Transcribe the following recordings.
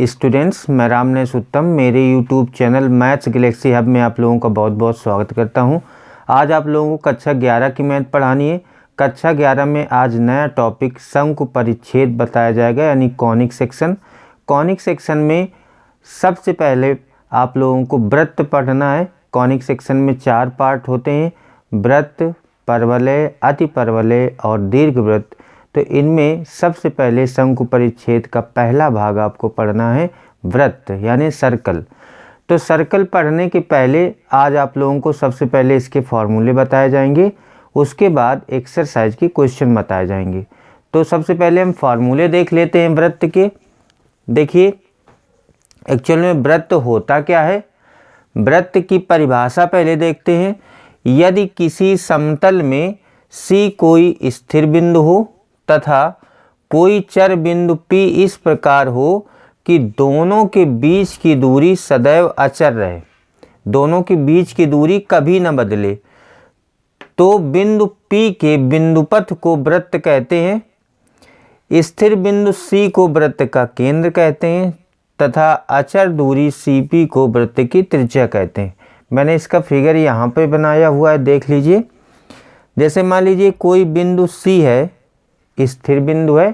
Students, मैं रामनेश उत्तम मेरे YouTube channel maths Galaxy hub में आप लोगों का बहुत बहुत स्वागत करता हूं। आज आप लोगों को कक्षा 11 की मैथ पढ़ानी है। कक्षा 11 में आज नया टॉपिक शंकु परिच्छेद बताया जाएगा, यानी कॉनिक सेक्शन। कॉनिक सेक्शन में सबसे पहले आप लोगों को वृत्त पढ़ना है। कॉनिक सेक्शन में 4 पार्ट होते हैं, वृत्त, परवलय, अतिपरवलय और दीर्घवृत्त। तो इनमें सबसे पहले शंकु परिच्छेद का पहला भाग आपको पढ़ना है, वृत्त यानी सर्कल। तो सर्कल पढ़ने के पहले आज आप लोगों को सबसे पहले इसके फॉर्मूले बताए जाएंगे, उसके बाद एक्सरसाइज के क्वेश्चन बताए जाएंगे। तो सबसे पहले हम फॉर्मूले देख लेते हैं वृत्त के। देखिए, एक्चुअल में वृत्त होता क्या है। वृत्त की परिभाषा पहले देखते हैं। यदि किसी समतल में C कोई स्थिर बिंदु हो तथा कोई चर बिंदु P इस प्रकार हो कि दोनों के बीच की दूरी सदैव अचर रहे, दोनों के बीच की दूरी कभी न बदले, तो बिंदु P के बिंदुपथ को वृत्त कहते हैं। स्थिर बिंदु C को वृत्त का केंद्र कहते हैं तथा अचर दूरी CP को वृत्त की त्रिज्या कहते हैं। मैंने इसका फिगर यहाँ पे बनाया हुआ है, देख लीजिए। जैसे मान लीजिए कोई बिंदु C है, स्थिर बिंदु है,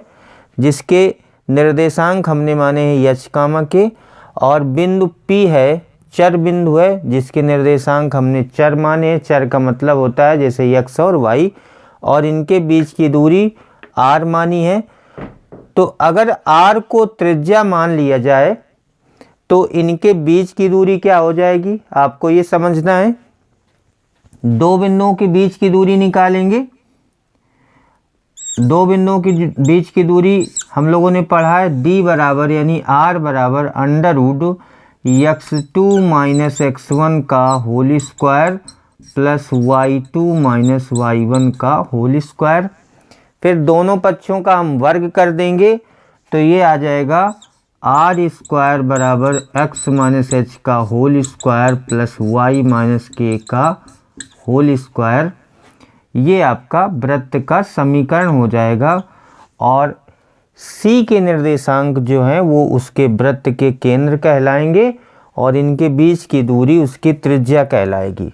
जिसके निर्देशांक हमने माने हैं h, के, और बिंदु P है, चर बिंदु है, जिसके निर्देशांक हमने चर माने हैं। चर का मतलब होता है जैसे x और y, और इनके बीच की दूरी r मानी है। तो अगर r को त्रिज्या मान लिया जाए तो इनके बीच की दूरी क्या हो जाएगी, आपको ये समझना है। दो बिंदुओं के बीच की दूरी निकालेंगे। दो बिंदुओं के बीच की दूरी हम लोगों ने पढ़ा है d बराबर यानी r बराबर √x2 माइनस x1 का whole square plus y2 minus y1 का होल स्क्वायर। फिर दोनों पक्षों का हम वर्ग कर देंगे तो ये आ जाएगा r स्क्वायर बराबर x माइनस h का whole square plus y minus k का होल स्क्वायर। ये आपका वृत्त का समीकरण हो जाएगा, और C के निर्देशांक जो हैं वो उसके वृत्त के केंद्र कहलाएंगे और इनके बीच की दूरी उसकी त्रिज्या कहलाएगी।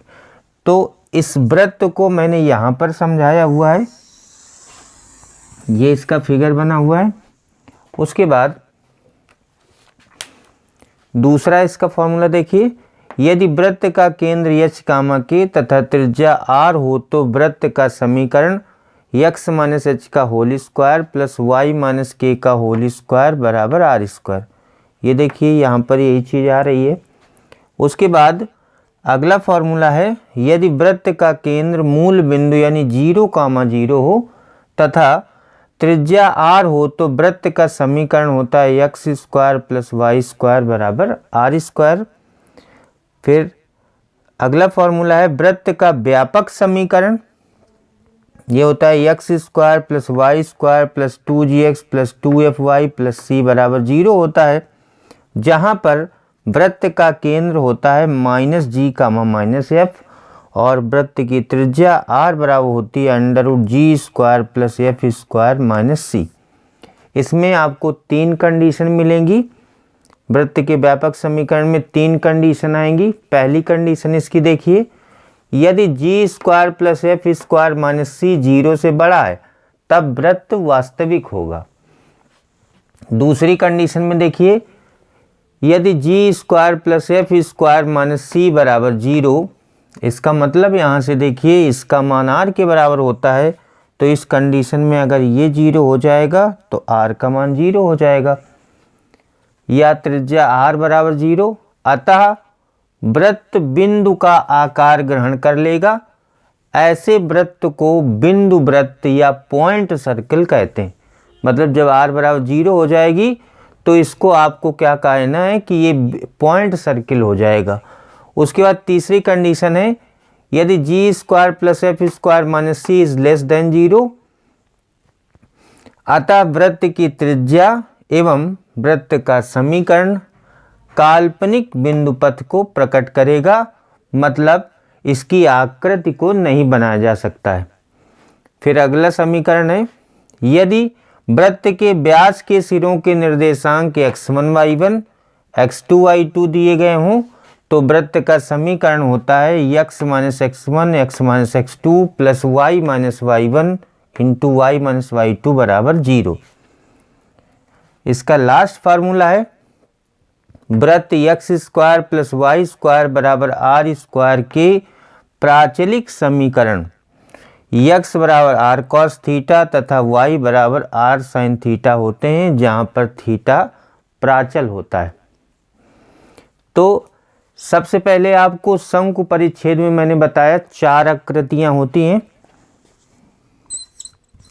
तो इस वृत्त को मैंने यहाँ पर समझाया हुआ है, ये इसका फिगर बना हुआ है। उसके बाद दूसरा इसका फॉर्मूला देखिए। यदि वृत्त का केंद्र h, के तथा त्रिज्या r हो तो वृत्त का समीकरण x माइनस h का whole square plus y minus k का होल स्क्वायर बराबर r स्क्वायर। ये देखिए यहाँ पर यही चीज़ आ रही है। उसके बाद अगला फॉर्मूला है, यदि वृत्त का केंद्र मूल बिंदु यानी 0, 0 हो तथा त्रिज्या r हो तो वृत्त का समीकरण होता है x square plus y square बराबर r स्क्वायर। फिर अगला फॉर्मूला है वृत्त का व्यापक समीकरण, ये होता है x square plus y square plus 2gx plus 2fy plus c बराबर 0 होता है, जहाँ पर वृत्त का केंद्र होता है -g, -f, और वृत्त की त्रिज्या r बराबर होती है √g square plus f square minus c। इसमें आपको 3 कंडीशन मिलेंगी। वृत्त के व्यापक समीकरण में 3 कंडीशन आएंगी। पहली कंडीशन इसकी देखिए, यदि g square plus f square minus c 0 से बड़ा है तब वृत्त वास्तविक होगा। दूसरी कंडीशन में देखिए, यदि g square plus f square minus c बराबर 0, इसका मतलब यहाँ से देखिए इसका मान r के बराबर होता है, तो इस कंडीशन में अगर ये 0 हो जाएगा तो r का मान 0 हो जाएगा, या त्रिज्या r बराबर 0। अतः वृत्त बिंदु का आकार ग्रहण कर लेगा। ऐसे वृत्त को बिंदु वृत्त या पॉइंट सर्कल कहते हैं। मतलब जब r बराबर 0 हो जाएगी तो इसको आपको क्या कहना है कि ये पॉइंट सर्कल हो जाएगा। उसके बाद तीसरी कंडीशन है, यदि g square plus f square minus c is less than 0, अतः वृत्त की त्रिज्या एवं वृत्त का समीकरण काल्पनिक बिंदु पथ को प्रकट करेगा, मतलब इसकी आकृति को नहीं बनाया जा सकता है। फिर अगला समीकरण है, यदि वृत्त के व्यास के सिरों के निर्देशांक x1 y1 x2 y2 दिए गए हों तो वृत्त का समीकरण होता है x minus x1 x minus x2 plus y minus y1 into y minus y2 बराबर 0। इसका लास्ट फार्मूला है वृत्त x square plus y square बराबर आर स्क्वायर के प्राचलिक समीकरण x बराबर आर कॉस थीटा तथा y बराबर आर साइन थीटा होते हैं, जहाँ पर थीटा प्राचल होता है। तो सबसे पहले आपको शंकु परिच्छेद में मैंने बताया 4 आकृतियां होती हैं।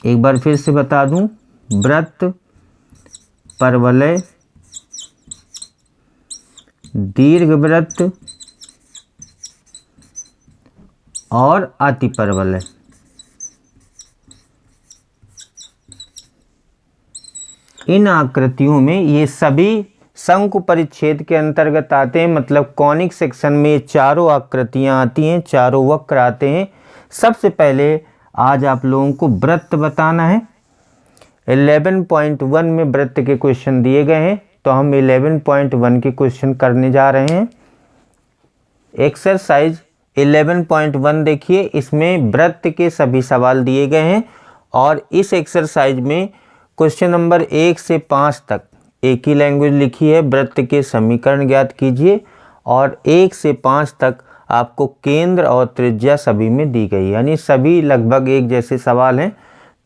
एक बार फिर से बता दूं, वृत्त, परवलय, दीर्घवृत्त और अतिपरवलय। इन आकृतियों में ये सभी शंकु परिच्छेद के अंतर्गत आते हैं, मतलब कॉनिक सेक्शन में चारों आकृतियां आती हैं, चारों वक्र आते हैं। सबसे पहले आज आप लोगों को वृत्त बताना है। 11.1 में वृत्त के क्वेश्चन दिए गए हैं, तो हम 11.1 के क्वेश्चन करने जा रहे हैं। एक्सरसाइज 11.1 देखिए, इसमें वृत्त के सभी सवाल दिए गए हैं और इस एक्सरसाइज में क्वेश्चन नंबर 1 से 5 तक एक ही लैंग्वेज लिखी है, वृत्त के समीकरण ज्ञात कीजिए, और 1 से 5 तक आपको केंद्र और त्रिज्या सभी में दी गई, यानी सभी लगभग एक जैसे सवाल हैं।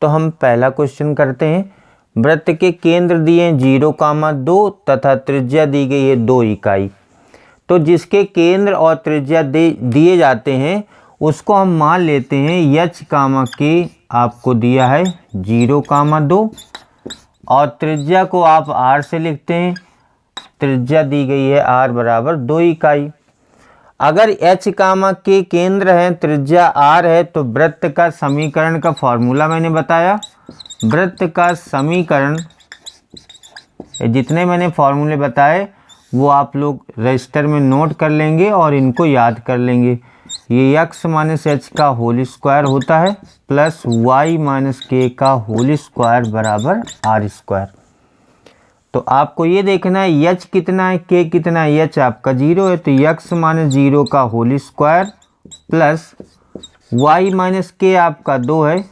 तो हम पहला क्वेश्चन करते हैं। वृत्त के केंद्र दिए हैं 0,2 तथा त्रिज्या दी गई है 2 इकाई। तो जिसके केंद्र और त्रिज्या दिए जाते हैं उसको हम मान लेते हैं h, के आपको दिया है 0,2 और त्रिज्या को आप r से लिखते हैं। त्रिज्या दी गई है r बराबर 2 इकाई। अगर h, के केंद्र है, त्रिज्या r है, तो वृत्त का समीकरण का फॉर्मूला मैंने बताया। वृत्त का समीकरण, जितने मैंने फॉर्मूले बताए वो आप लोग रजिस्टर में नोट कर लेंगे और इनको याद कर लेंगे। ये x माइनस h का होल स्क्वायर होता है प्लस y माइनस k का होल स्क्वायर बराबर r स्क्वायर। तो आपको ये देखना है h कितना है, k कितना है। h आपका 0 है, तो x माइनस 0 का whole square plus y minus k आपका 2 है,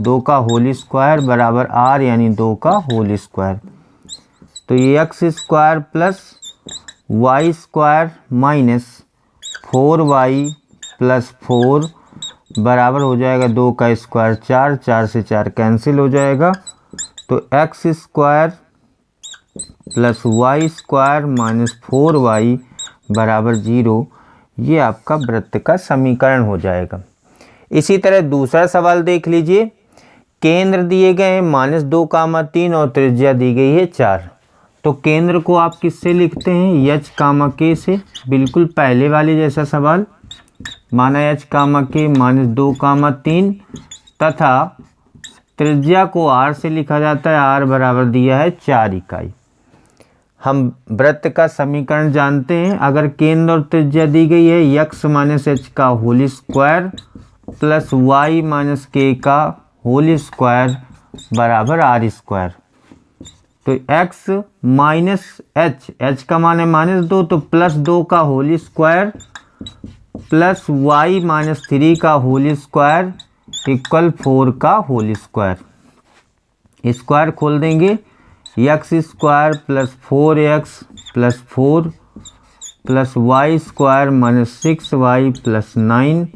2 का होल स्क्वायर बराबर r यानी 2 का होल स्क्वायर। तो ये x square plus y square minus 4y plus 4 बराबर हो जाएगा 2 का स्क्वायर 4, 4 से 4 कैंसिल हो जाएगा। तो x square plus y square minus 4y बराबर 0, ये आपका वृत्त का समीकरण हो जाएगा। इसी तरह दूसरा सवाल देख लीजिए। केंद्र दिए गए हैं -2,3 और त्रिज्या दी गई है 4। तो केंद्र को आप किससे लिखते हैं, h, k से। बिल्कुल पहले वाले जैसा सवाल, माना h, k -2,3 तथा त्रिज्या को r से लिखा जाता है। r बराबर दिया है 4 इकाई। हम वृत्त का समीकरण जानते हैं। अगर केंद्र और त्रिज्या दी गई है x माइनस h का whole square plus y minus k का होल स्क्वायर बराबर r स्क्वायर। तो x माइनस h का मान है -2, तो प्लस 2 का whole square plus y minus 3 का होल स्क्वायर इक्वल 4 का होल स्क्वायर। स्क्वायर खोल देंगे, x square plus 4x plus 4 plus y square minus 6y plus 9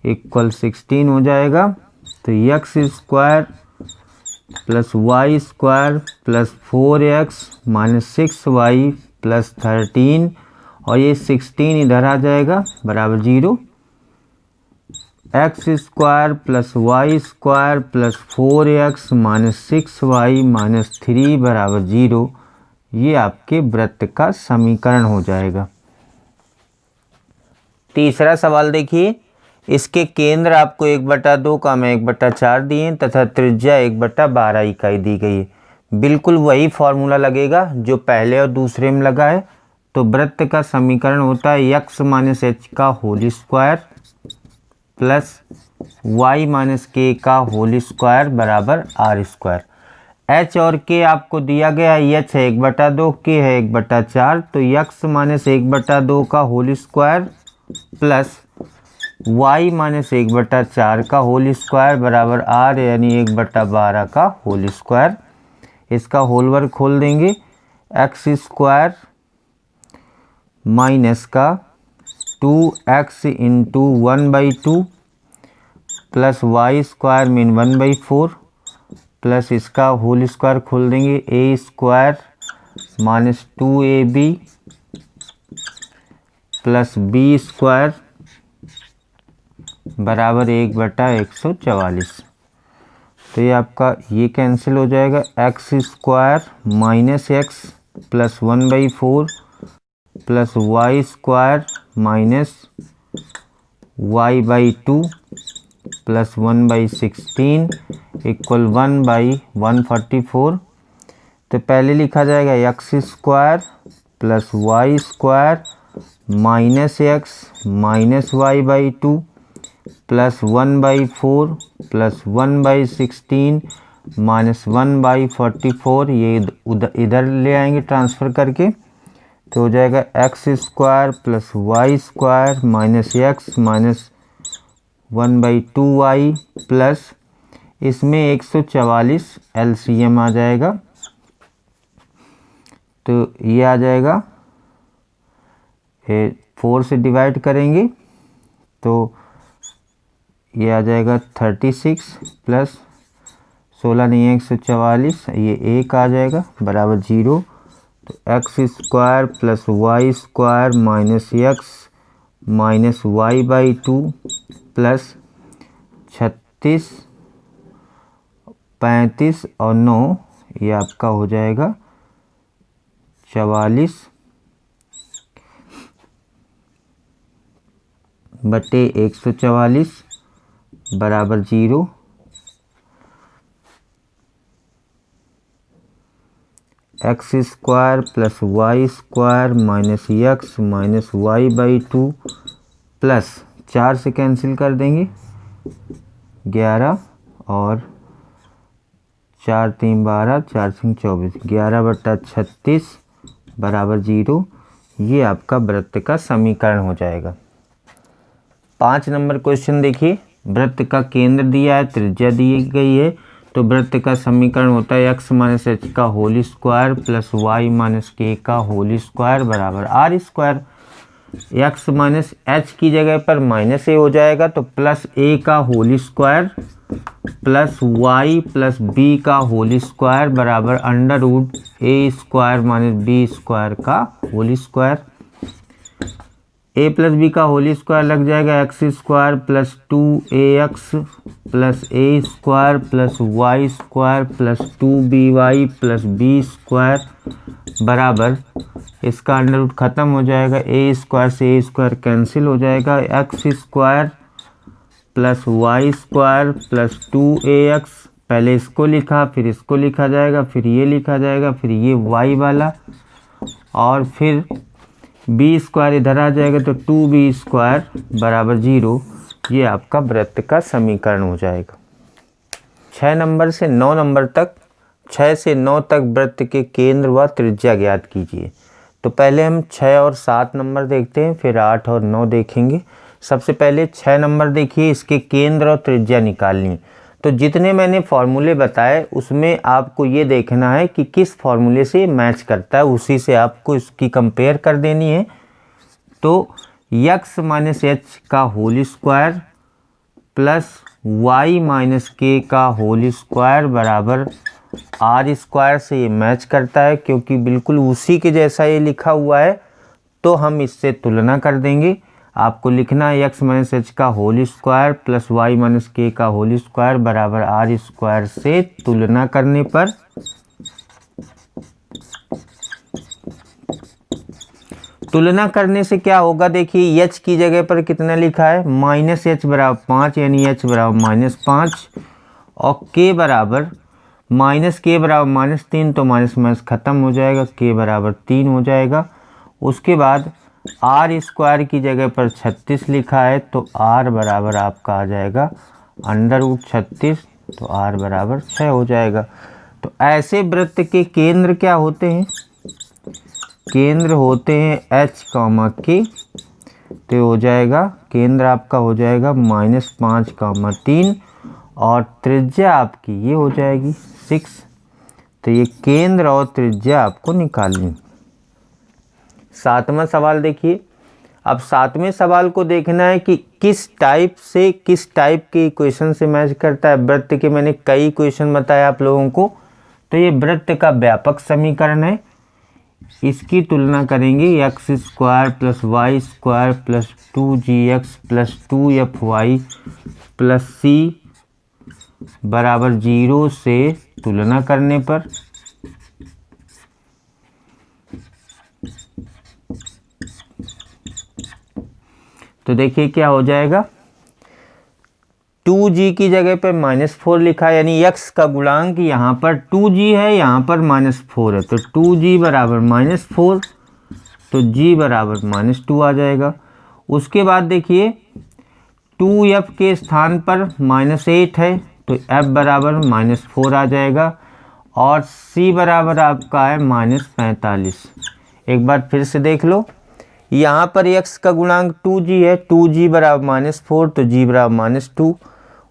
equal 16 हो जाएगा। तो x square plus y square plus 4x minus 6y plus 13 और ये 16 इधर आ जाएगा बराबर 0। x square plus y square plus 4x minus 6y minus 3 बराबर 0, ये आपके वृत्त का समीकरण हो जाएगा। तीसरा सवाल देखिए। इसके केंद्र आपको 1/2 का 1/4 दिए तथा त्रिज्या 1/12 इकाई दी गई है। बिल्कुल वही फॉर्मूला लगेगा जो पहले और दूसरे में लगा है। तो वृत्त का समीकरण होता है x माइनस h का whole square plus y minus k का होल स्क्वायर बराबर r स्क्वायर। एच और के आपको दिया गया है, एच है 1/2, के है 1/4, तो यक्स माइनस 1/2 का whole square plus y minus 1/4 का होल स्क्वायर बराबर r यानी 1/12 का होल स्क्वायर। इसका होल वर्क खोल देंगे, एक्स स्क्वायर माइनस का 2x into 1/2 plus y square mean 1/4 plus इसका होल स्क्वायर खोल देंगे, a square minus 2ab plus b square बराबर 1/144। तो ये आपका ये कैंसिल हो जाएगा, x square minus x plus 1/4 plus y square minus y/2 plus 1/16 equal 1/144। तो पहले लिखा जाएगा x square plus y square minus x minus y/2 plus 1/4 plus 1/16 minus 1/44, ये इधर ले आएंगे ट्रांसफ़र करके, तो हो जाएगा x square plus y square minus x minus 1/2y plus इसमें 144 एलसीएम आ जाएगा, तो ये आ जाएगा 4 से डिवाइड करेंगे तो ये आ जाएगा 36 प्लस 16 नहीं है 144, ये 1 आ जाएगा बराबर 0। तो x square plus y square minus x minus y/2 plus 36 35 और 9, ये आपका हो जाएगा 44 बटे 144 बराबर 0। X square plus y square minus x minus y/2 plus 4 से कैंसिल कर देंगे 11 और 4 3 12 4 3 24 11/36 बराबर 0। ये आपका वृत्त का समीकरण हो जाएगा। 5 नंबर क्वेश्चन देखिए, वृत्त का केंद्र दिया है, त्रिज्या दी गई है, तो वृत्त का समीकरण होता है एक्स माइनस एच का whole square plus y minus k का होल स्क्वायर बराबर r square. X minus h की जगह पर माइनस ए हो जाएगा, तो प्लस ए का whole square plus y plus b का होल स्क्वायर बराबर under root a square minus b square का whole square. A plus b का होल स्क्वायर लग जाएगा x square plus 2ax plus a square plus y square plus 2by plus b square बराबर इसका under root ख़त्म हो जाएगा, ए square से ए स्क्वायर कैंसिल हो जाएगा, x square plus y square plus 2ax, पहले इसको लिखा फिर इसको लिखा जाएगा फिर ये लिखा जाएगा फिर ये y वाला और फिर बी स्क्वायर इधर आ जाएगा, तो 2b स्क्वायर बराबर 0। ये आपका वृत्त का समीकरण हो जाएगा। 6 नंबर से 9 नंबर तक, 6 से 9 तक वृत्त के केंद्र व त्रिज्या ज्ञात कीजिए। तो पहले हम 6 और 7 नंबर देखते हैं, फिर 8 और 9 देखेंगे। सबसे पहले 6 नंबर देखिए, इसके केंद्र और त्रिज्या निकालनी। तो जितने मैंने फार्मूले बताए उसमें आपको ये देखना है कि किस फार्मूले से मैच करता है, उसी से आपको इसकी कंपेयर कर देनी है। तो x माइनस एच का whole square plus y minus k का होल स्क्वायर बराबर आर स्क्वायर से ये मैच करता है, क्योंकि बिल्कुल उसी के जैसा ये लिखा हुआ है, तो हम इससे तुलना कर देंगे। आपको लिखना है x माइनस एच का whole square plus y minus k का होल स्क्वायर बराबर आर स्क्वायर से तुलना करने पर तुलना करने से क्या होगा, देखिए h की जगह पर कितना लिखा है माइनस एच बराबर 5 यानी h बराबर -5 और k बराबर माइनस के बराबर -3, तो माइनस माइनस ख़त्म हो जाएगा, k बराबर 3 हो जाएगा। उसके बाद आर स्क्वायर की जगह पर 36 लिखा है, तो आर बराबर आपका आ जाएगा अंडर रूट 36, तो आर बराबर 6 हो जाएगा। तो ऐसे वृत्त के केंद्र क्या होते हैं? केंद्र होते हैं h, k। तो हो जाएगा केंद्र आपका हो जाएगा -5, 3 और त्रिज्या आपकी ये हो जाएगी 6। तो ये केंद्र और त्रिज्या आपको निकालनी। 7वां सवाल देखिए। अब 7वें सवाल को देखना है कि किस टाइप के इक्वेशन से मैच करता है। वृत्त के मैंने कई इक्वेशन बताए आप लोगों को। तो ये वृत्त का व्यापक समीकरण है। इसकी तुलना करेंगे x² + y² + 2gx + 2fy + c = 0 से तुलना करने पर तो देखिए क्या हो जाएगा। 2g की जगह पर -4 लिखा है, यानी x का गुणांक यहाँ पर 2g है, यहाँ पर -4 है। तो 2g बराबर -4, तो g बराबर -2 आ जाएगा। उसके बाद देखिए 2f के स्थान पर -8 है, तो f बराबर -4 आ जाएगा। और c बराबर आपका है -45। एक बार फिर से देख लो। यहाँ पर x का गुणांक 2g है, 2g बराबर -4, तो g बराबर -2।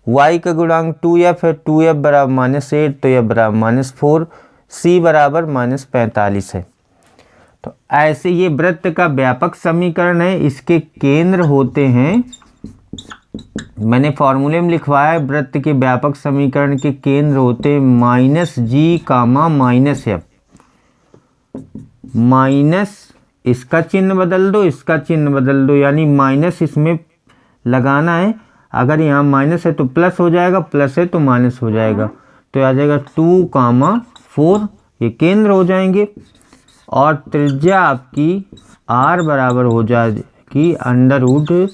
y का गुणांक 2f है, 2f बराबर -8, तो f बराबर -4। c बराबर -45 है। तो ऐसे ये वृत्त का व्यापक समीकरण है। इसके केंद्र होते हैं, मैंने फॉर्मूले में लिखवाया है, वृत्त के व्यापक समीकरण के केंद्र होते हैं -g, -f। माइनस इसका चिन्ह बदल दो, इसका चिन्ह बदल दो, यानी माइनस इसमें लगाना है। अगर यहाँ माइनस है तो प्लस हो जाएगा, प्लस है तो माइनस हो जाएगा। तो आ जाएगा 2, 4, ये केंद्र हो जाएंगे। और त्रिज्या आपकी r बराबर हो जाएगी √g²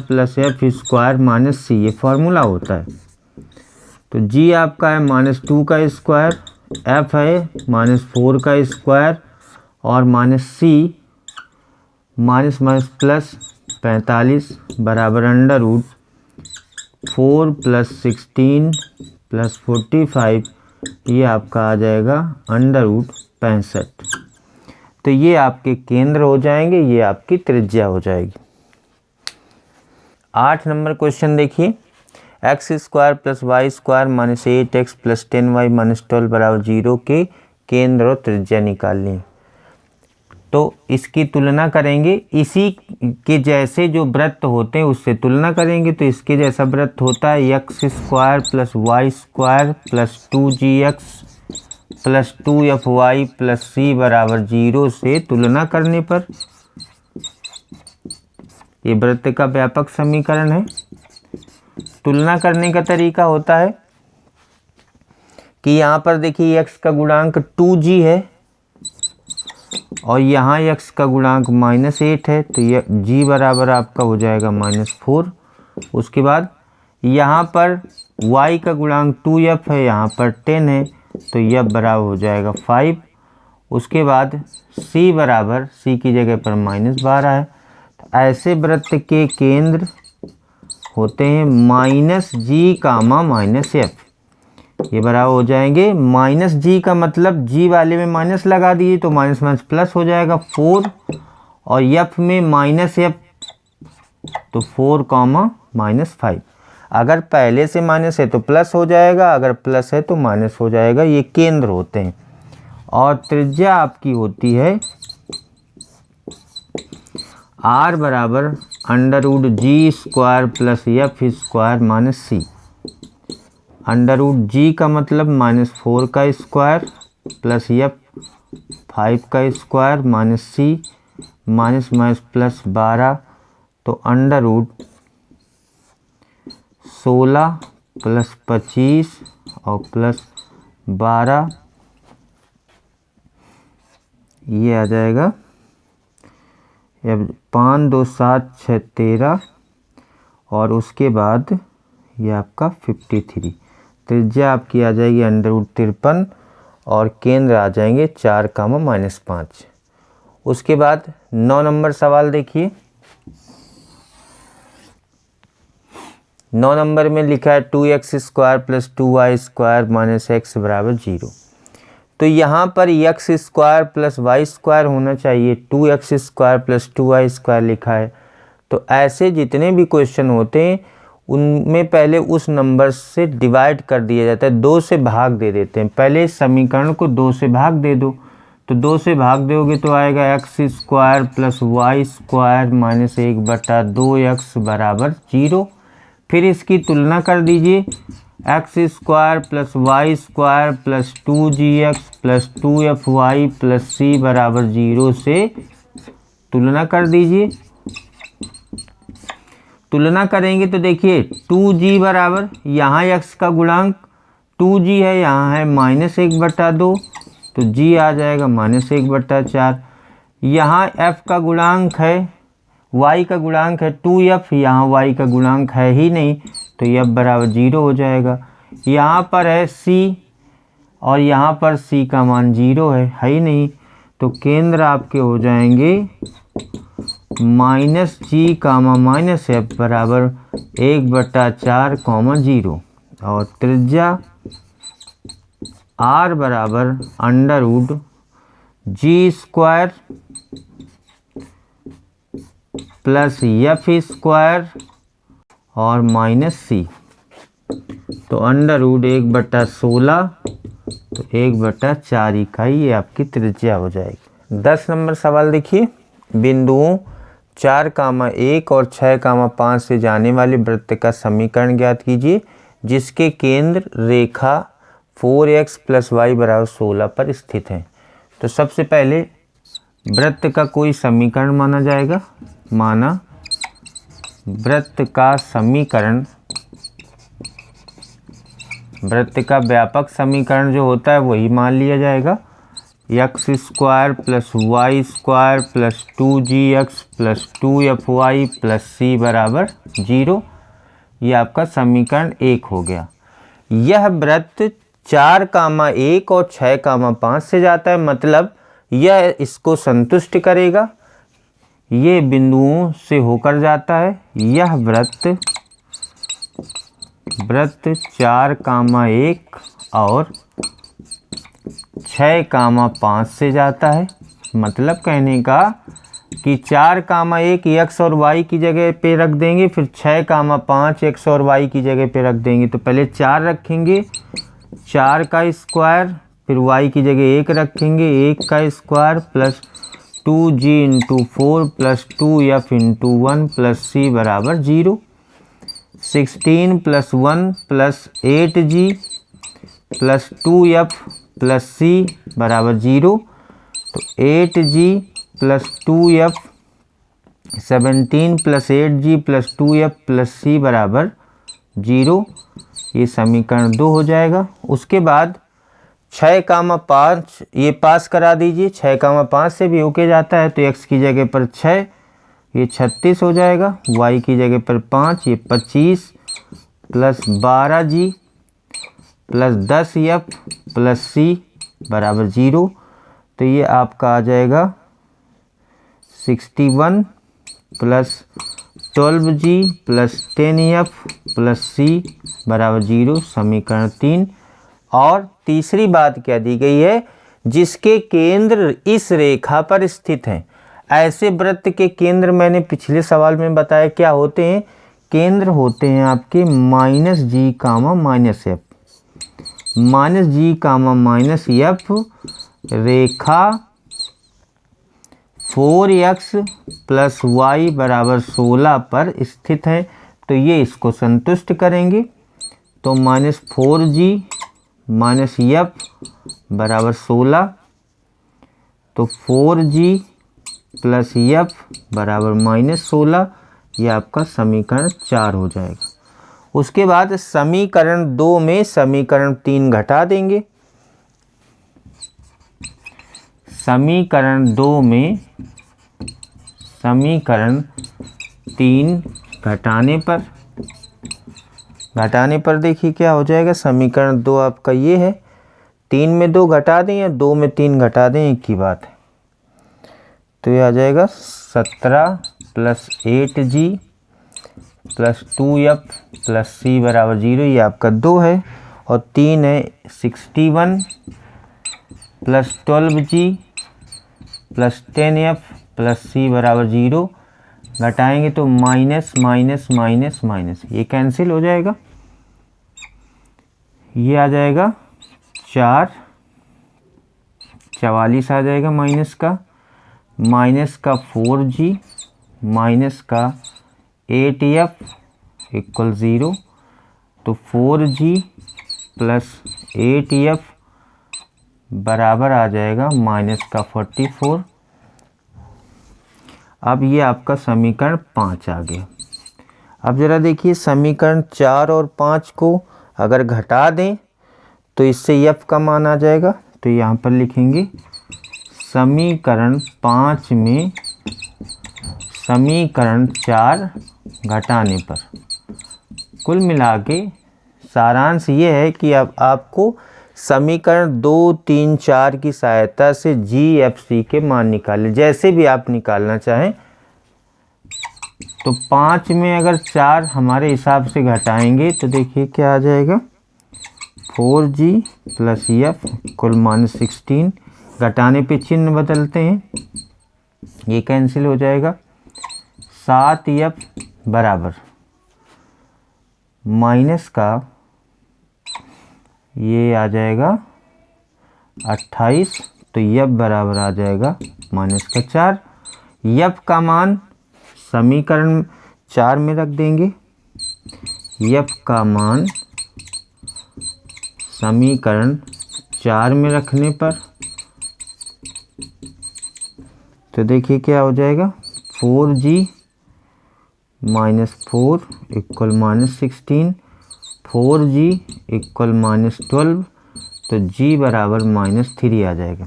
+ f² - c। ये फॉर्मूला होता है। तो g आपका है -2 का स्क्वायर, f है -4 का स्क्वायर और -c +45 बराबर √4 + 16 + 45, ये आपका आ जाएगा √65। तो ये आपके केंद्र हो जाएंगे, ये आपकी त्रिज्या हो जाएगी। 8 नंबर क्वेश्चन देखिए। x² + y² - 8x + 10y - 12 बराबर 0 के केंद्र और त्रिज्या निकालनी। तो इसकी तुलना करेंगे, इसी के जैसे जो वृत्त होते हैं उससे तुलना करेंगे। तो इसके जैसा वृत्त होता है x² + y² + 2gx + 2fy + c = 0 से तुलना करने पर ये वृत्त का व्यापक समीकरण है। तुलना करने का तरीका होता है कि यहाँ पर देखिए x का गुणांक 2g है और यहाँ x का गुणांक -8 है, तो ये g बराबर आपका हो जाएगा -4। उसके बाद यहाँ पर y का गुणांक 2f है, यहाँ पर 10 है, तो यह बराबर हो जाएगा 5। उसके बाद c बराबर, c की जगह पर -12 है। तो ऐसे वृत्त के केंद्र होते हैं -g, -f। ये बराबर हो जाएंगे -g का मतलब g वाले में माइनस लगा दिए तो माइनस माइनस प्लस हो जाएगा 4, और f में -f तो 4, -5। अगर पहले से माइनस है तो प्लस हो जाएगा, अगर प्लस है तो माइनस हो जाएगा। ये केंद्र होते हैं। और त्रिज्या आपकी होती है r बराबर √g² + f² - c। √g का मतलब -4 का स्क्वायर प्लस f 5 का स्क्वायर - c +12, तो √16 + 25 और +12, ये आ जाएगा 5, 2, 7, 6, 13 और उसके बाद ये आपका 53। त्रिज्या आपकी आ जाएगी √53 और केंद्र आ जाएंगे 4, -5। उसके बाद 9 नंबर सवाल देखिए। 9 नंबर में लिखा है 2x² plus 2y² minus x बराबर 0। तो यहाँ पर x² प्लस y² होना चाहिए, 2x² प्लस 2y² लिखा है। तो ऐसे जितने भी क्वेश्चन होते हैं उनमें पहले उस नंबर से डिवाइड कर दिया जाता है, 2 से भाग दे देते हैं। पहले इस समीकरण को 2 से भाग दे दो, तो 2 से भाग दोगे तो आएगा x² plus y² minus 1/2x बराबर 0। फिर इसकी तुलना कर दीजिए, x² plus y² plus 2gx plus 2fy plus c बराबर 0 से तुलना कर दीजिए। तुलना करेंगे तो देखिए 2g बराबर, यहाँ x का गुणांक 2g है, यहाँ है -1/2, तो g आ जाएगा -1/4। यहाँ f का गुणांक है, y का गुणांक है 2f, यहाँ y का गुणांक है ही नहीं, तो f बराबर 0 हो जाएगा। यहाँ पर है c और यहाँ पर c का मान 0 है ही नहीं, तो केंद्र आपके हो जाएंगे -g, -f बराबर 1/4, 0 और त्रिज्या r बराबर √g² प्लस f² और -c, तो √1/16, तो 1/4 इकाई ये आपकी त्रिज्या हो जाएगी। 10 नंबर सवाल देखिए, बिंदुओं 4,1 और 6,5 से जाने वाले वृत्त का समीकरण ज्ञात कीजिए जिसके केंद्र रेखा 4x प्लस y बराबर 16 पर स्थित है। तो सबसे पहले वृत्त का कोई समीकरण माना जाएगा, माना वृत्त का समीकरण, वृत्त का व्यापक समीकरण जो होता है वही मान लिया जाएगा, x² plus y² plus 2gx plus 2fy plus c बराबर 0। ये आपका समीकरण 1 हो गया। यह वृत्त 4,1 और 6,5 से जाता है, मतलब यह इसको संतुष्ट करेगा, ये बिंदुओं से होकर जाता है। यह वृत्त 4,1 और 6,5 से जाता है, मतलब कहने का कि 4,1 x और y की जगह पे रख देंगे, फिर 6,5 x और y की जगह पे रख देंगे। तो पहले 4 रखेंगे, 4 का स्क्वायर, फिर y की जगह 1 रखेंगे, 1 का square plus 2g into 4 plus 2f into 1 plus c बराबर 0। 16 plus 1 plus 8g plus 2f plus c बराबर 0, तो 8g plus 2f, 17 plus 8g plus 2f plus c बराबर 0। ये समीकरण 2 हो जाएगा। उसके बाद 6,5 ये पास करा दीजिए, 6,5 से भी होके जाता है, तो x की जगह पर 6, ये 36 हो जाएगा, y की जगह पर 5, ये 25 plus 12g plus 10f plus c बराबर 0। तो ये आपका आ जाएगा 61 plus 12g plus 10f plus c बराबर 0, समीकरण 3। और तीसरी बात क्या दी गई है, जिसके केंद्र इस रेखा पर स्थित हैं। ऐसे वृत्त के केंद्र मैंने पिछले सवाल में बताया क्या होते हैं, केंद्र होते हैं आपके -g, -f, -g, -f रेखा 4x प्लस y बराबर 16 पर स्थित है, तो ये इसको संतुष्ट करेंगे। तो -4g -f बराबर 16, तो 4g प्लस f बराबर -16, ये आपका समीकरण 4 हो जाएगा। उसके बाद समीकरण 2 में समीकरण 3 घटा देंगे। समीकरण 2 में समीकरण 3 घटाने पर देखिए क्या हो जाएगा। समीकरण 2 आपका ये है, 3 में 2 घटा दें या 2 में 3 घटा दें, एक ही बात है। तो ये आ जाएगा 17 plus 8g plus 2f plus सी बराबर 0, ये आपका 2 है। और 3 है 61 plus 12g plus 10f plus सी बराबर 0। घटाएंगे तो माइनस माइनस माइनस माइनस, ये कैंसिल हो जाएगा। ये आ जाएगा 4, 44 आ जाएगा माइनस का 4g माइनस का 8f इक्वल 0। तो 4g प्लस 8f बराबर आ जाएगा माइनस का 44। अब ये आपका समीकरण 5 आ गया। अब ज़रा देखिए समीकरण 4 और 5 को अगर घटा दें तो इससे f का मान आ जाएगा। तो यहाँ पर लिखेंगे समीकरण 5 में समीकरण 4 घटाने पर। कुल मिला के सारांश ये है कि अब आपको समीकरण 2, 3, 4 की सहायता से GFC के मान निकालें, जैसे भी आप निकालना चाहें। तो 5 में अगर 4 हमारे हिसाब से घटाएंगे तो देखिए क्या आ जाएगा 4g प्लस f कुल माइनस 16। घटाने पे चिन्ह बदलते हैं, ये कैंसिल हो जाएगा। 7f बराबर माइनस का ये आ जाएगा 28। तो f बराबर आ जाएगा माइनस का 4। f का मान समीकरण 4 में रख देंगे। f का मान समीकरण 4 में रखने पर तो देखिए क्या हो जाएगा 4g minus 4 equal minus 16, 4g equal minus 12। तो g बराबर माइनस 3 आ जाएगा।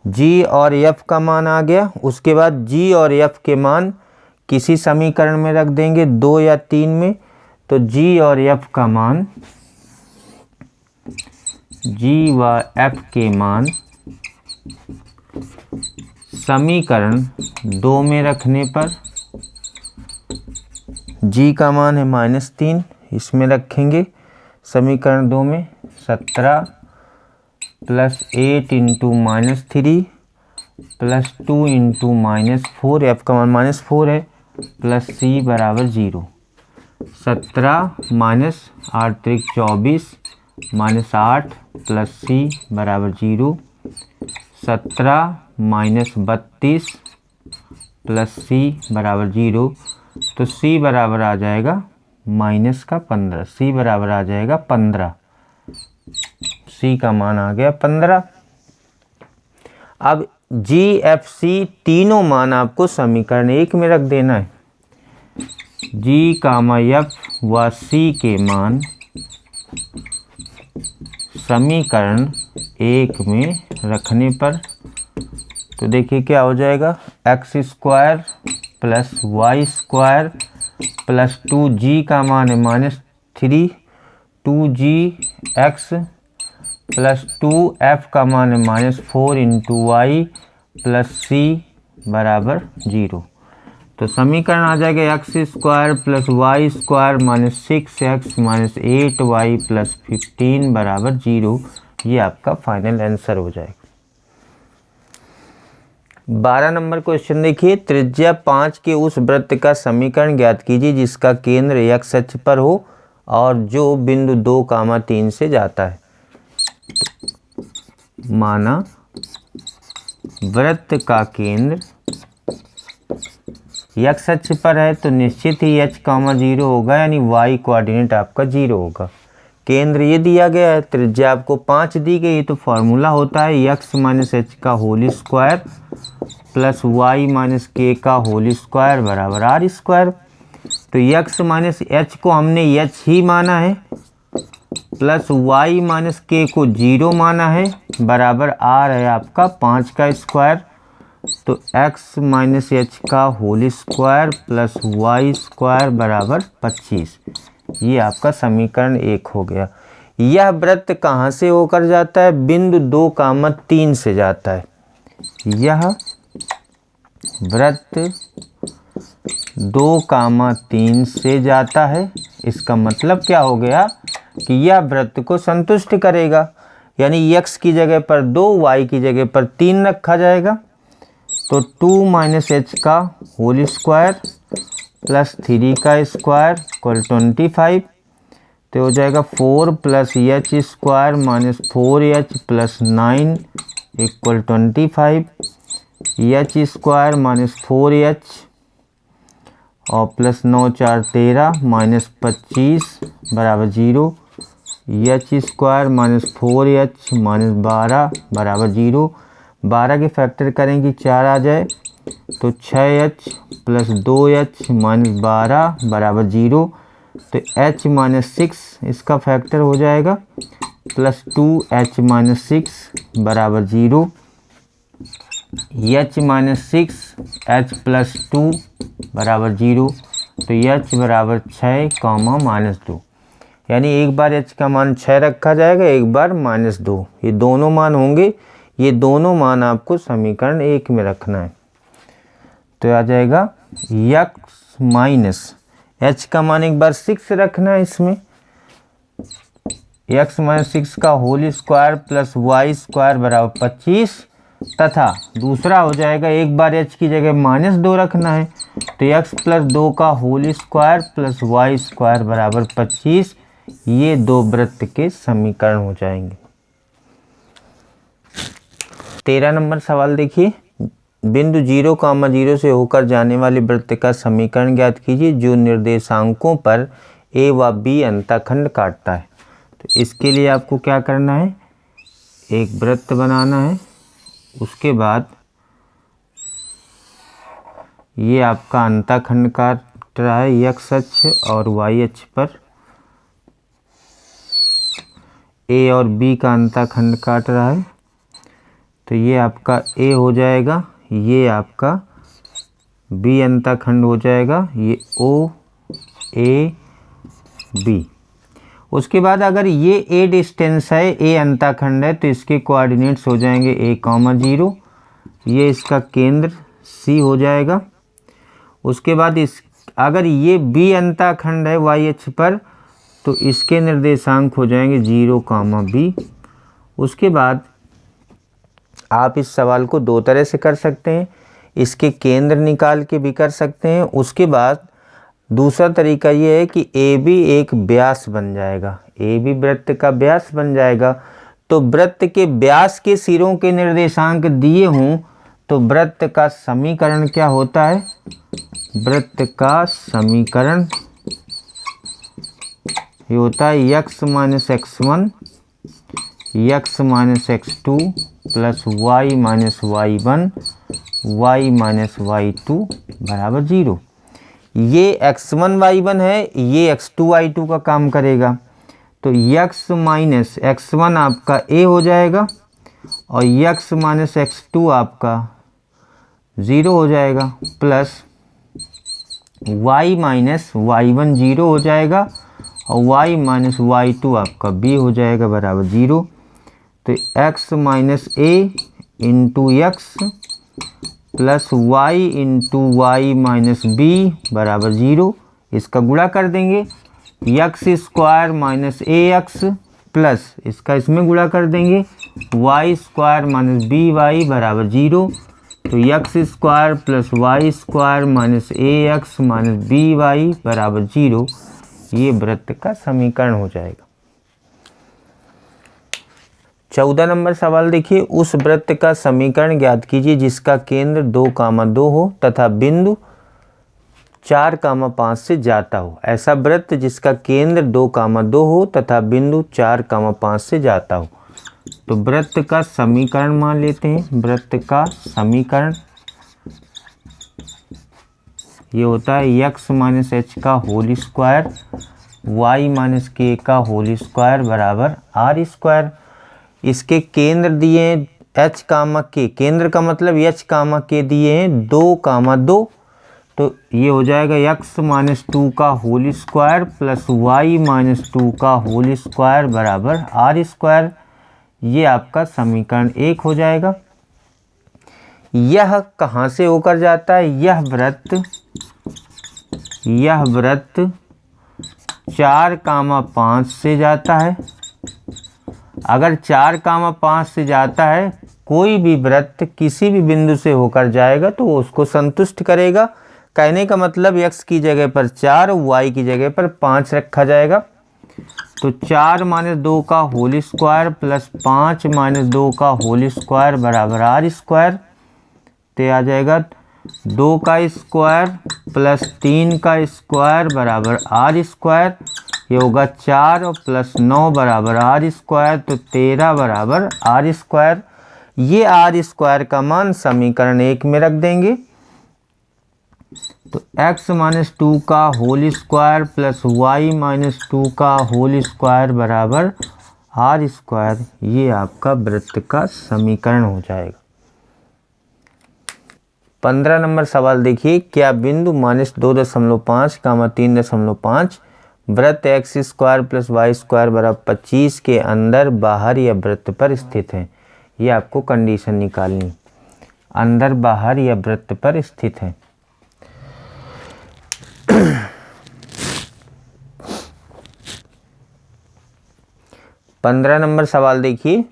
g और f का मान आ गया। उसके बाद g और f के मान किसी समीकरण में रख देंगे 2 या 3 में। तो g और f का मान g व f के मान समीकरण 2 में रखने पर g का मान है -3, इसमें रखेंगे समीकरण 2 में 17 plus 8 into -3 plus 2 into -4, f का मान -4 है, प्लस c बराबर 0। 17 माइनस 8 त्रिक 24 -8 प्लस c बराबर 0। 17 माइनस 32 प्लस c बराबर 0। तो c बराबर आ जाएगा माइनस का 15, c बराबर आ जाएगा 15। c का मान आ गया 15। अब GFC तीनों मान आपको समीकरण 1 में रख देना है। g, f व c के मान समीकरण 1 में रखने पर तो देखिए क्या हो जाएगा x square plus y square plus 2g का मान है -3, 2gx प्लस 2f का मान है -4 इंटू वाई प्लस c बराबर 0। तो समीकरण आ जाएगा x square plus y square -6x minus 8y plus 15 बराबर 0। ये आपका फाइनल आंसर हो जाएगा। 12 नंबर क्वेश्चन देखिए, त्रिज्या 5 के उस वृत्त का समीकरण ज्ञात कीजिए जिसका केंद्र x अक्ष पर हो और जो बिंदु 2, 3 से जाता है। माना वृत्त का केंद्र x अक्ष पर है तो निश्चित ही h, 0 होगा, यानी y कोऑर्डिनेट आपका 0 होगा। केंद्र ये दिया गया है, त्रिज्या आपको 5 दी गई, तो फॉर्मूला होता है x माइनस h का whole square plus y minus k का होल स्क्वायर बराबर r स्क्वायर। तो x माइनस h को हमने h ही माना है प्लस y माइनस k को 0 माना है बराबर r है आपका 5 का स्क्वायर। तो x माइनस h का whole square plus y square बराबर 25। ये आपका समीकरण 1 हो गया। यह वृत्त कहाँ से होकर जाता है? बिंदु 2, 3 से जाता है। यह वृत्त 2,3 से जाता है। इसका मतलब क्या हो गया कि यह वृत्त को संतुष्ट करेगा, यानी x की जगह पर 2, y की जगह पर 3 रखा जाएगा। तो 2 - h का होल स्क्वायर प्लस 3 का स्क्वायर इक्वल 25। तो हो जाएगा 4 + h square - 4h + 9 equal 25। h square - 4h और प्लस 9 × 4 = 13 -25 बराबर 0। h स्क्वायर - 4h - 12 बराबर 0। 12 के फैक्टर करेंगे 4 आ जाए, तो 6h + 2h - 12 बराबर 0। तो h - 6 इसका फैक्टर हो जाएगा प्लस 2h - 6 बराबर 0। h - 6 h + 2 बराबर 0। तो h बराबर 6, -2, यानी एक बार h का मान 6 रखा जाएगा, एक बार -2। ये दोनों मान होंगे, ये दोनों मान आपको समीकरण 1 में रखना है। तो आ जाएगा x - h का मान एक बार 6 रखना है इसमें, x - 6 का whole square plus y square बराबर 25, तथा दूसरा हो जाएगा एक बार h की जगह -2 रखना है। तो x + 2 का whole square plus y square बराबर 25। ये दो वृत्त के समीकरण हो जाएंगे। 13 नंबर सवाल देखिए, बिंदु 0,0 से होकर जाने वाले वृत्त का समीकरण ज्ञात कीजिए जो निर्देशांकों पर a व b अंतःखंड काटता है। तो इसके लिए आपको क्या करना है, एक वृत्त बनाना है, उसके बाद ये आपका अंतःखंड काट रहा है x अक्ष और y अक्ष पर, a और b का अंतःखंड काट रहा है। तो ये आपका a हो जाएगा, ये आपका b अंतःखंड हो जाएगा, ये o a b। उसके बाद अगर ये a डिस्टेंस है, a अंतःखंड है, तो इसके कोऑर्डिनेट्स हो जाएंगे a, 0। ये इसका केंद्र c हो जाएगा। उसके बाद अगर ये b अंतःखंड है y अक्ष पर, तो इसके निर्देशांक हो जाएंगे 0, b। उसके बाद आप इस सवाल को दो तरह से कर सकते हैं, इसके केंद्र निकाल के भी कर सकते हैं। उसके बाद दूसरा तरीका ये है कि ए बी एक व्यास बन जाएगा, ए बी वृत्त का व्यास बन जाएगा। तो वृत्त के व्यास के सिरों के निर्देशांक दिए हों तो वृत्त का समीकरण क्या होता है, वृत्त का समीकरण ये होता है x - x1 x - x2 plus y - y1 y - y2 बराबर 0। ये x1 y1 है, ये x2 y2 का काम करेगा। तो x - x1 आपका a हो जाएगा और x - x2 आपका 0 हो जाएगा, प्लस y - y1 0 हो जाएगा और y - y2 आपका b हो जाएगा बराबर 0। तो x - a into x plus y into y - b बराबर 0। इसका गुणा कर देंगे, x स्क्वायर - ax प्लस इसका इसमें गुणा कर देंगे y स्क्वायर - by बराबर 0। तो x square plus y square - ax - by बराबर 0। ये वृत्त का समीकरण हो जाएगा। 14 नंबर सवाल देखिए, उस वृत्त का समीकरण ज्ञात कीजिए जिसका केंद्र 2,2 हो तथा बिंदु 4,5 से जाता हो। ऐसा वृत्त जिसका केंद्र 2,2 हो तथा बिंदु 4,5 से जाता हो। तो वृत्त का समीकरण मान लेते हैं, वृत्त का समीकरण ये होता है x - h का होल स्क्वायर y - k का होल स्क्वायर बराबर r स्क्वायर। इसके केंद्र दिए हैं h, k, केंद्र का मतलब h, k दिए हैं 2,2। तो ये हो जाएगा x - 2 का होल स्क्वायर प्लस y - 2 का होल स्क्वायर बराबर r स्क्वायर। ये आपका समीकरण 1 हो जाएगा। यह कहाँ से होकर जाता है, यह वृत्त यह वृत्त 4,5 से जाता है। अगर 4,5 से जाता है, कोई भी वृत्त किसी भी बिंदु से होकर जाएगा तो वो उसको संतुष्ट करेगा। कहने का मतलब x की जगह पर 4 y की जगह पर 5 रखा जाएगा। तो 4 - 2 का होल स्क्वायर प्लस 5 - 2 का होल स्क्वायर बराबर r स्क्वायर। तो आ जाएगा 2 का स्क्वायर प्लस 3 का स्क्वायर बराबर r स्क्वायर। ये होगा 4 और प्लस 9 बराबर r स्क्वायर। तो 13 बराबर r स्क्वायर। ये r स्क्वायर का मान समीकरण 1 में रख देंगे। तो x - 2 का होल स्क्वायर प्लस y - 2 का होल स्क्वायर बराबर r स्क्वायर। ये आपका वृत्त का समीकरण हो जाएगा। 15 नंबर सवाल देखिए, क्या बिंदु -2.5, 3.5 वृत्त x square plus y square बराबर 25 के अंदर, बाहर या वृत्त पर स्थित है। ये आपको कंडीशन निकालनी, अंदर, बाहर या वृत्त पर स्थित है। 15 नंबर सवाल देखिए,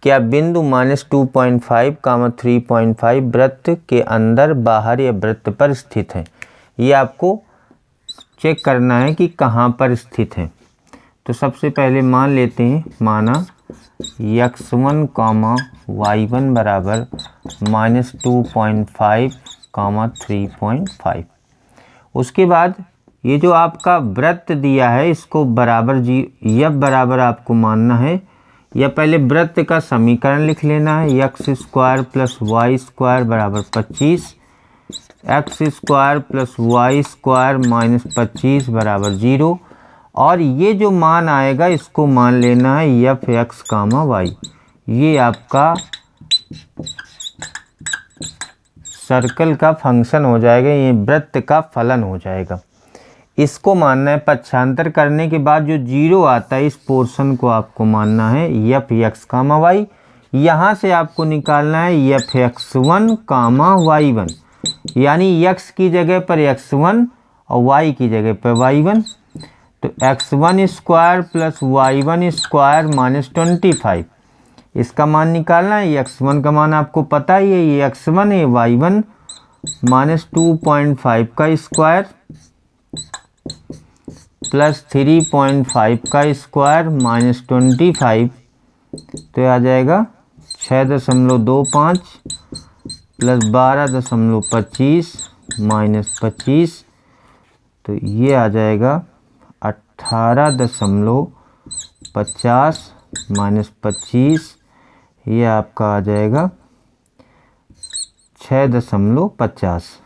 क्या बिंदु -2.5, 3.5 वृत्त के अंदर, बाहर या वृत्त पर स्थित है। ये आपको चेक करना है कि कहाँ पर स्थित है। तो सबसे पहले मान लेते हैं, माना x1, y1 बराबर -2.5, 3.5। उसके बाद ये जो आपका वृत्त दिया है इसको बराबर यह बराबर आपको मानना है, या पहले वृत्त का समीकरण लिख लेना है। X square plus y square बराबर 25, x square plus y square minus 25 बराबर 0। और ये जो मान आएगा इसको मान लेना है एफ एक्स कामा वाई। ये आपका सर्कल का फंक्शन हो जाएगा, ये वृत्त का फलन हो जाएगा। इसको मानना है। पक्षांतर करने के बाद जो 0 आता है इस पोर्शन को आपको मानना है एफ एक्स कामा वाई। यहाँ से आपको निकालना है एफ x1 कामा y1, यानी x की जगह पर x1 और y की जगह पर y1। तो x1 square plus y1 square minus 25, इसका मान निकालना है। x1 का मान आपको पता ही है, ये x1 है, y1 माइनस 2.5 का स्क्वायर प्लस 3.5 का स्क्वायर माइनस 25। तो आ जाएगा 6.25 प्लस 12.25 माइनस 25। तो ये आ जाएगा 18.50 माइनस 25। ये आपका आ जाएगा 6.50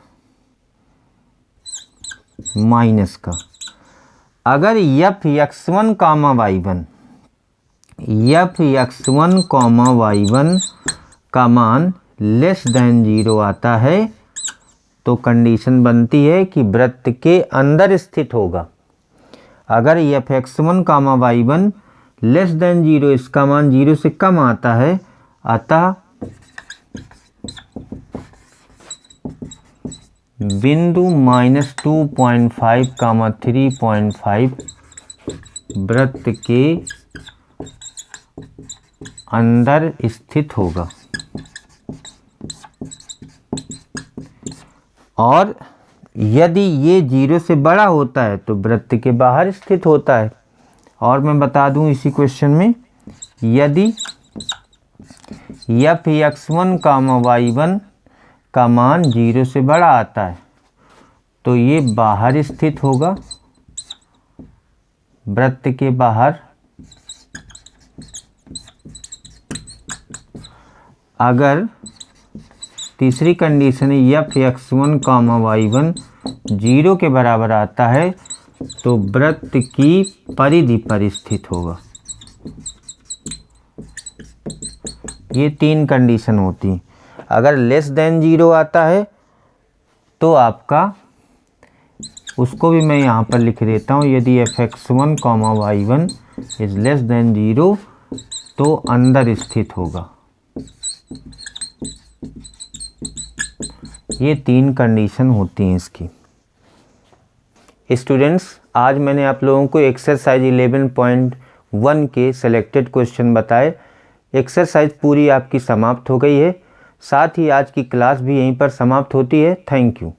माइनस का। अगर F x1 comma y1, F x1 comma y1 का मान लेस देन 0 आता है तो कंडीशन बनती है कि वृत्त के अंदर स्थित होगा। अगर F x1 comma y1 less than 0, इसका मान 0 से कम आता है, अतः बिंदु -2.5, 3.5 वृत्त के अंदर स्थित होगा। और यदि ये 0 से बड़ा होता है तो वृत्त के बाहर स्थित होता है। और मैं बता दूं इसी क्वेश्चन में, यदि एफ x1 कामा y1 का मान 0 से बड़ा आता है तो ये बाहर स्थित होगा, वृत्त के बाहर। अगर तीसरी कंडीशन है एफ x1 कामा y1 0 के बराबर आता है तो वृत्त की परिधि पर स्थित होगा। ये 3 कंडीशन होती हैं। अगर लेस देन 0 आता है तो आपका, उसको भी मैं यहाँ पर लिख देता हूँ, यदि f x1 comma y1 is less than 0 तो अंदर स्थित होगा। ये 3 कंडीशन होती हैं इसकी। स्टूडेंट्स, आज मैंने आप लोगों को एक्सरसाइज 11.1 के सेलेक्टेड क्वेश्चन बताए। एक्सरसाइज पूरी आपकी समाप्त हो गई है। साथ ही आज की क्लास भी यहीं पर समाप्त होती है। Thank you.